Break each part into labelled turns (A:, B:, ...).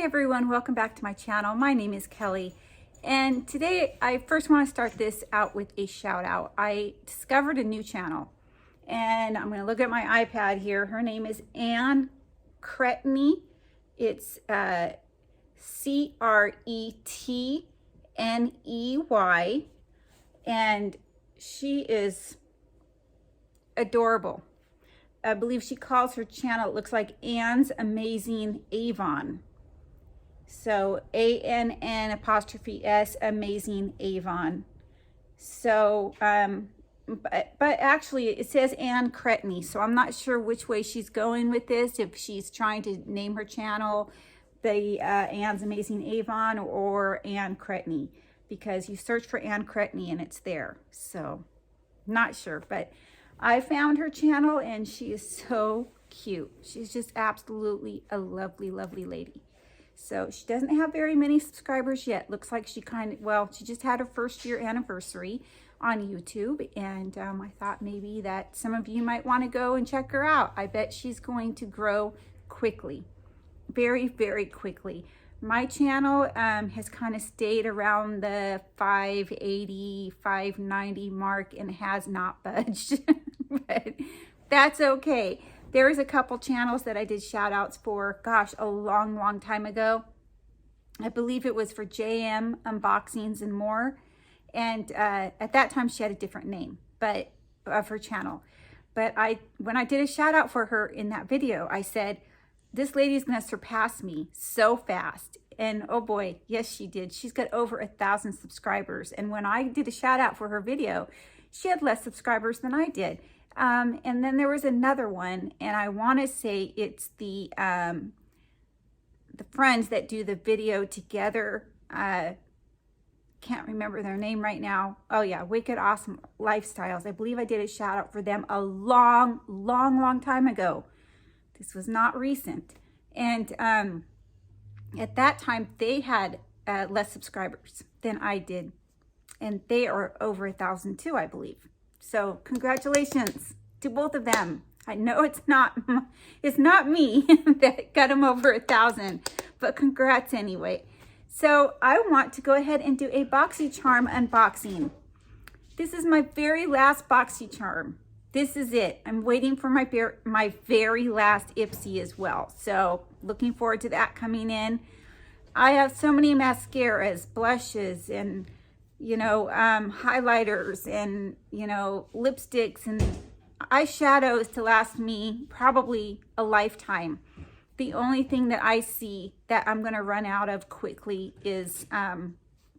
A: everyone, welcome back to my channel. My name is Kelly, and today I first want to start this out with a shout out. I discovered a new channel, and I'm going to look at my iPad here. Her name is Anne Cretney. It's C-R-E-T-N-E-Y, and she is adorable. I believe she calls her channel, it looks like Anne's Amazing Avon. So A-N-N''S Amazing Avon. So, but actually it says Anne Cretney. So I'm not sure which way she's going with this. If she's trying to name her channel the Anne's Amazing Avon or Anne Cretney, because you search for Anne Cretney and it's there. So not sure, but I found her channel and she is so cute. She's just absolutely a lovely, lovely lady. So she doesn't have very many subscribers yet. Looks like she she just had her first year anniversary on YouTube. And I thought maybe that some of you might want to go and check her out. I bet she's going to grow quickly, very, very quickly. My channel has kind of stayed around the 580, 590 mark and has not budged. But that's okay. There's a couple channels that I did shout outs for, gosh, a long, long time ago. I believe it was for JM Unboxings and More. And at that time she had a different name, but of her channel. But when I did a shout out for her in that video, I said, this lady is going to surpass me so fast. And oh boy, yes, she did. She's got over 1,000 subscribers. And when I did a shout out for her video, she had less subscribers than I did. And then there was another one, and I want to say it's the friends that do the video together. Can't remember their name right now. Oh yeah, Wicked Awesome Lifestyles. I believe I did a shout out for them a long, long, long time ago. This was not recent. And at that time, they had less subscribers than I did. And they are over 1,000 too, I believe. So congratulations to both of them. I know it's not me that got them over 1,000, but congrats anyway. So I want to go ahead and do a Boxycharm unboxing. This is my very last Boxycharm. This is it. I'm waiting for my very last Ipsy as well. So looking forward to that coming in. I have so many mascaras, blushes, and highlighters, and lipsticks and eyeshadows to last me probably a lifetime. The only thing that I see that I'm going to run out of quickly is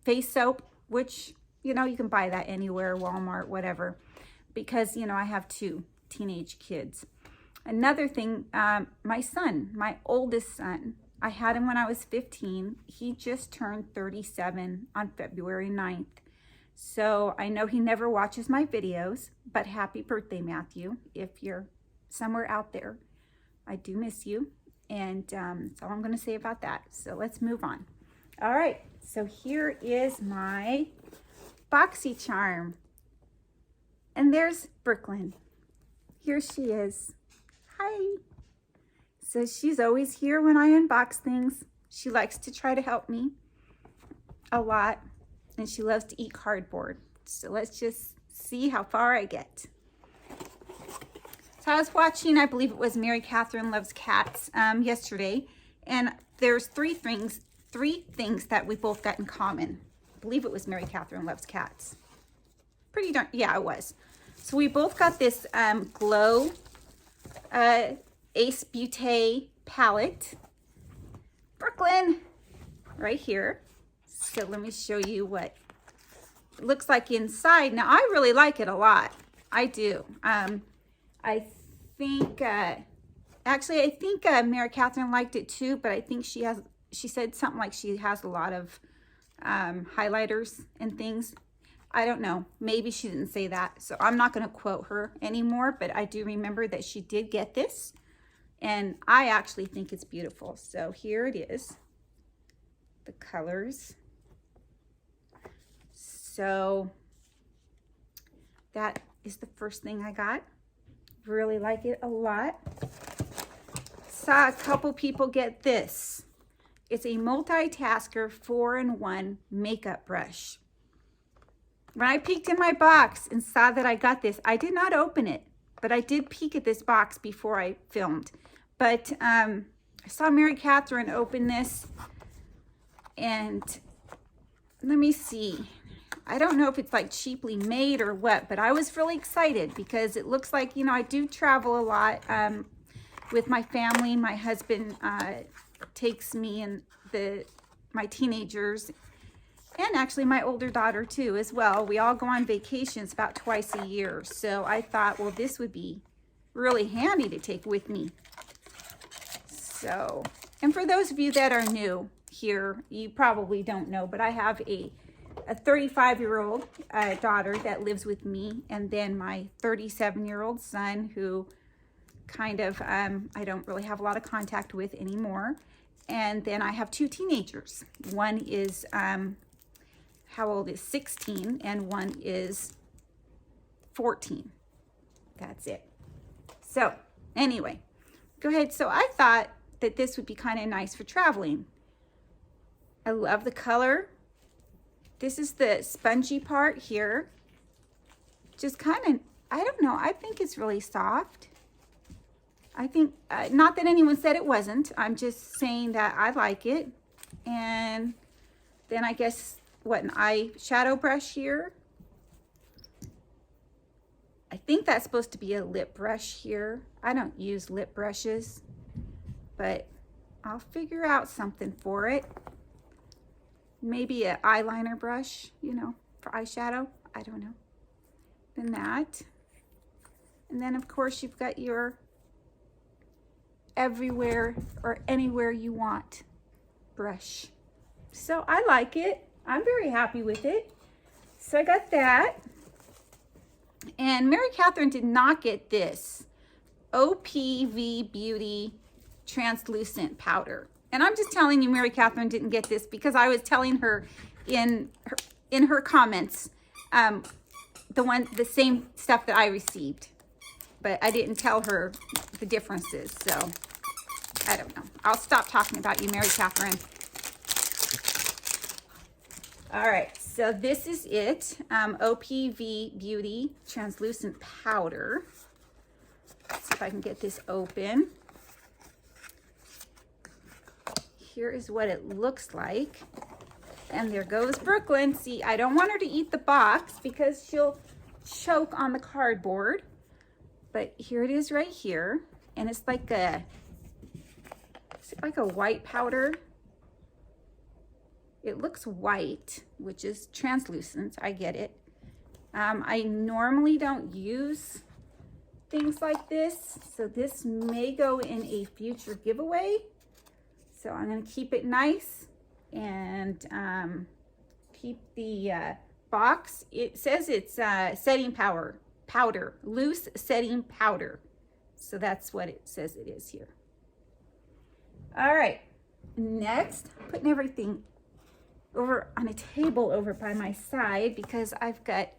A: face soap, which you can buy that anywhere, Walmart, whatever, because I have 2 teenage kids. Another thing, my son, my oldest son, I had him when I was 15. He just turned 37 on February 9th. So I know he never watches my videos, but happy birthday, Matthew. If you're somewhere out there, I do miss you. And that's all I'm going to say about that. So let's move on. All right. So here is my Boxycharm. And there's Brooklyn. Here she is. Hi. So she's always here when I unbox things. She likes to try to help me a lot, and she loves to eat cardboard. So let's just see how far I get. So I was watching, I believe it was Mary Catherine Loves Cats yesterday, and there's three things that we both got in common. I believe it was Mary Catherine Loves Cats. Yeah, it was. So we both got this Glow Ace Beauté palette. Brooklyn, right here. So let me show you what it looks like inside. Now, I really like it a lot. I do. I think, Mary Catherine liked it too, but I think she said something like she has a lot of highlighters and things. I don't know. Maybe she didn't say that. So I'm not going to quote her anymore, but I do remember that she did get this. And I actually think it's beautiful. So here it is. The colors. So that is the first thing I got. Really like it a lot. Saw a couple people get this. It's a multitasker 4-in-1 makeup brush. When I peeked in my box and saw that I got this, I did not open it, but I did peek at this box before I filmed. But I saw Mary Catherine open this, and let me see. I don't know if it's like cheaply made or what, but I was really excited because it looks like, you know, I do travel a lot with my family. My husband takes me and my teenagers, and actually my older daughter too as well. We all go on vacations about twice a year. So I thought, well, this would be really handy to take with me. So, and for those of you that are new here, you probably don't know, but I have a 35-year-old daughter that lives with me, and then my 37-year-old son who kind of I don't really have a lot of contact with anymore. And then I have 2 teenagers. One is how old is 16, and one is 14. That's it. So anyway, go ahead. So I thought that this would be kind of nice for traveling. I love the color. This is the spongy part here. Just kind of, I don't know, I think it's really soft. I think, not that anyone said it wasn't. I'm just saying that I like it. And then I guess, what, an eyeshadow brush here. I think that's supposed to be a lip brush here. I don't use lip brushes, but I'll figure out something for it. Maybe an eyeliner brush, you know, for eyeshadow. I don't know. Then that. And then, of course, you've got your everywhere or anywhere you want brush. So I like it. I'm very happy with it. So I got that. And Mary Catherine did not get this OPV Beauty translucent powder. And I'm just telling you, Mary Catherine didn't get this because I was telling her in her comments the same stuff that I received, but I didn't tell her the differences. So I don't know. I'll stop talking about you, Mary Catherine. All right, so this is it. OPV Beauty translucent powder. Let's see if I can get this open. Here is what it looks like. And there goes Brooklyn. See, I don't want her to eat the box because she'll choke on the cardboard. But here it is right here. And it's like a white powder. It looks white, which is translucent. I get it. I normally don't use things like this. So this may go in a future giveaway. So I'm going to keep it nice and keep the box. It says it's setting powder, loose setting powder. So that's what it says it is here. All right, next, putting everything over on a table over by my side because I've got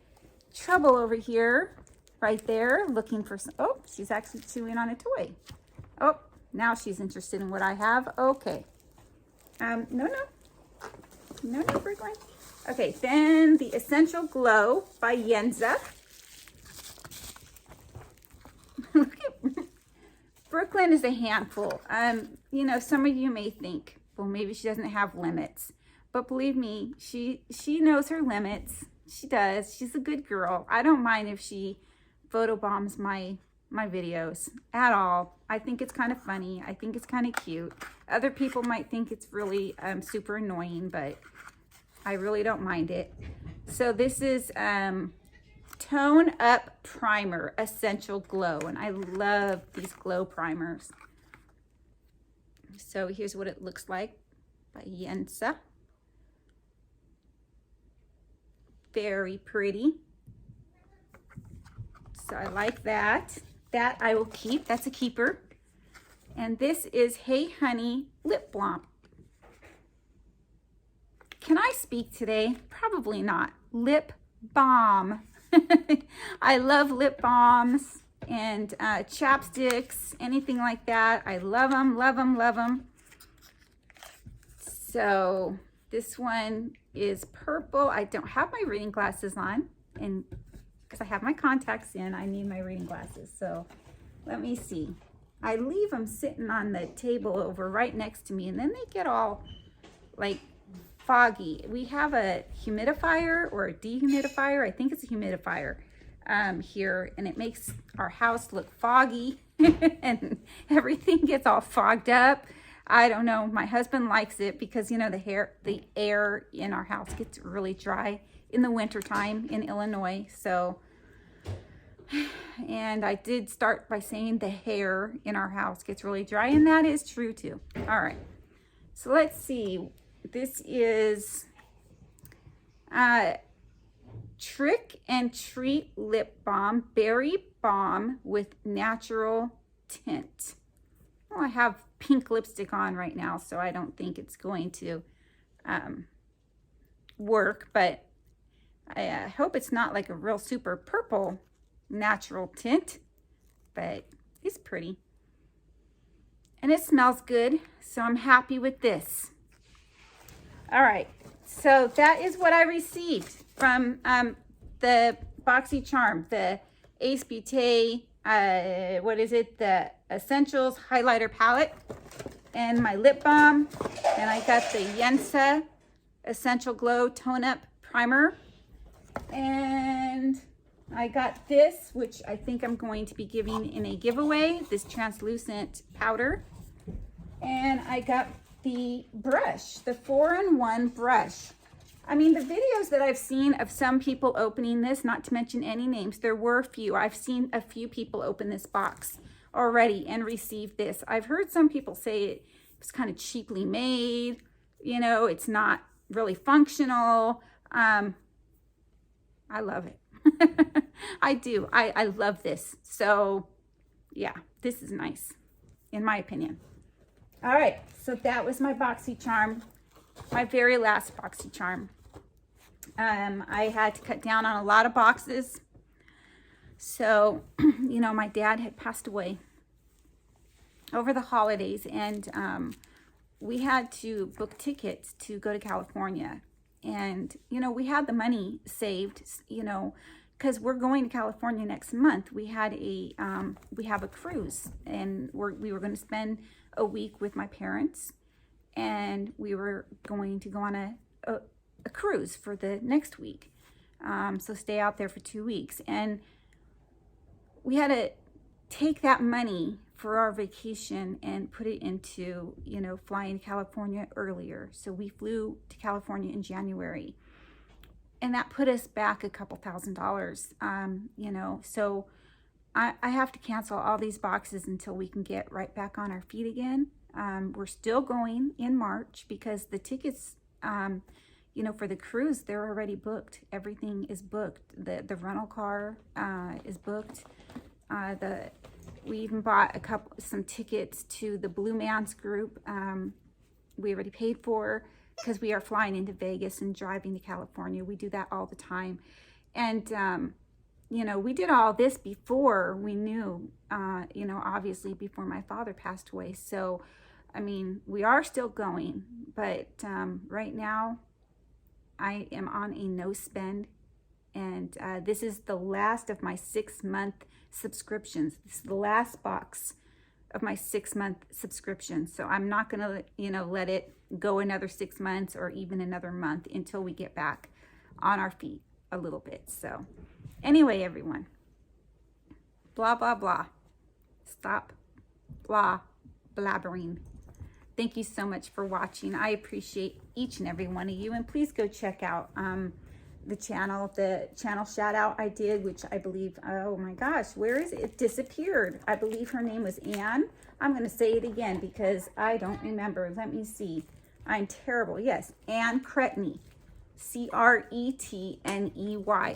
A: trouble over here, right there, looking for some. Oh, she's actually chewing on a toy. Oh. Now she's interested in what I have. Okay. No, Brooklyn. Okay, then the Essential Glow by Yenza. Look at Brooklyn is a handful. You know, some of you may think, well, maybe she doesn't have limits. But believe me, she knows her limits. She does. She's a good girl. I don't mind if she photobombs my videos at all. I think it's kind of funny. I think it's kind of cute. Other people might think it's really super annoying, but I really don't mind it. So this is Tone Up Primer Essential Glow, and I love these glow primers. So here's what it looks like by Yenza. Very pretty. So I like that. That I will keep. That's a keeper. And this is Hey Honey Lip Balm. Can I speak today? Probably not. Lip balm. I love lip balms and chapsticks, anything like that. I love them, love them, love them. So this one is purple. I don't have my reading glasses on, and because I have my contacts in, I need my reading glasses. So let me see. I leave them sitting on the table over right next to me, and then they get all like foggy. We have a humidifier or a dehumidifier. I think it's a humidifier here, and it makes our house look foggy and everything gets all fogged up. I don't know. My husband likes it because, you know, the air in our house gets really dry in the wintertime in Illinois. So, and I did start by saying the hair in our house gets really dry, and that is true too. All right. So let's see. This is Trick and Treat Lip Balm, Berry Balm with Natural Tint. Well, I have pink lipstick on right now, so I don't think it's going to work, but I hope it's not like a real super purple natural tint, but it's pretty. And it smells good, so I'm happy with this. All right, so that is what I received from the Boxycharm, the Ace Beauté, what is it? The Essentials Highlighter Palette, and my lip balm. And I got the Yensa Essential Glow Tone Up Primer. And I got this, which I think I'm going to be giving in a giveaway, this translucent powder. And I got the brush, the 4-in-1 brush. I mean, the videos that I've seen of some people opening this, not to mention any names, there were a few. I've seen a few people open this box already and receive this. I've heard some people say it was kind of cheaply made, you know, it's not really functional. I love it. I do. I love this. So yeah, this is nice in my opinion. All right, so that was my Boxycharm, my very last Boxycharm. I had to cut down on a lot of boxes. So, you know, my dad had passed away over the holidays, and we had to book tickets to go to California. And, you know, we had the money saved, you know, because we're going to California next month. We had we have a cruise, and we were going to spend a week with my parents, and we were going to go on a cruise for the next week. So stay out there for 2 weeks. And we had to take that money for our vacation and put it into, you know, flying to California earlier. So we flew to California in January, and that put us back a couple $1,000s, you know. So I have to cancel all these boxes until we can get right back on our feet again. We're still going in March because the tickets, you know, for the cruise, they're already booked. Everything is booked. The rental car is booked. We even bought some tickets to the Blue Man's group. We already paid for, because we are flying into Vegas and driving to California. We do that all the time. And, you know, we did all this before we knew, you know, obviously before my father passed away. So, I mean, we are still going, but right now I am on a no spend. And this is the last of my 6-month subscriptions. This is the last box of my 6-month subscription. So I'm not going to, you know, let it go another 6 months or even another month until we get back on our feet a little bit. So anyway, everyone, blah, blah, blah. Stop blah, blabbering. Thank you so much for watching. I appreciate each and every one of you. And please go check out the channel shout out I did, which I believe, oh my gosh, where is it? It disappeared. I believe her name was Anne. I'm going to say it again because I don't remember. Let me see. I'm terrible. Yes, Anne Cretney. C-R-E-T-N-E-Y.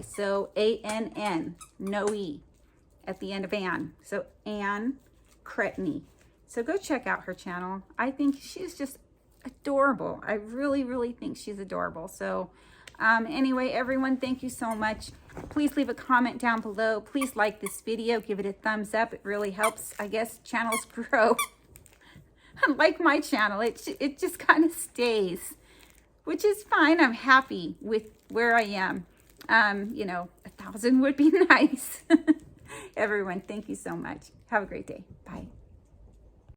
A: So A-N-N, no E at the end of Anne. So Anne Cretney. So go check out her channel. I think she's just adorable. I really, really think she's adorable. So anyway, everyone, thank you so much. Please leave a comment down below. Please like this video. Give it a thumbs up. It really helps, I guess, channels grow. Unlike my channel, it just kind of stays, which is fine. I'm happy with where I am. You know, 1,000 would be nice. Everyone, thank you so much. Have a great day. Bye.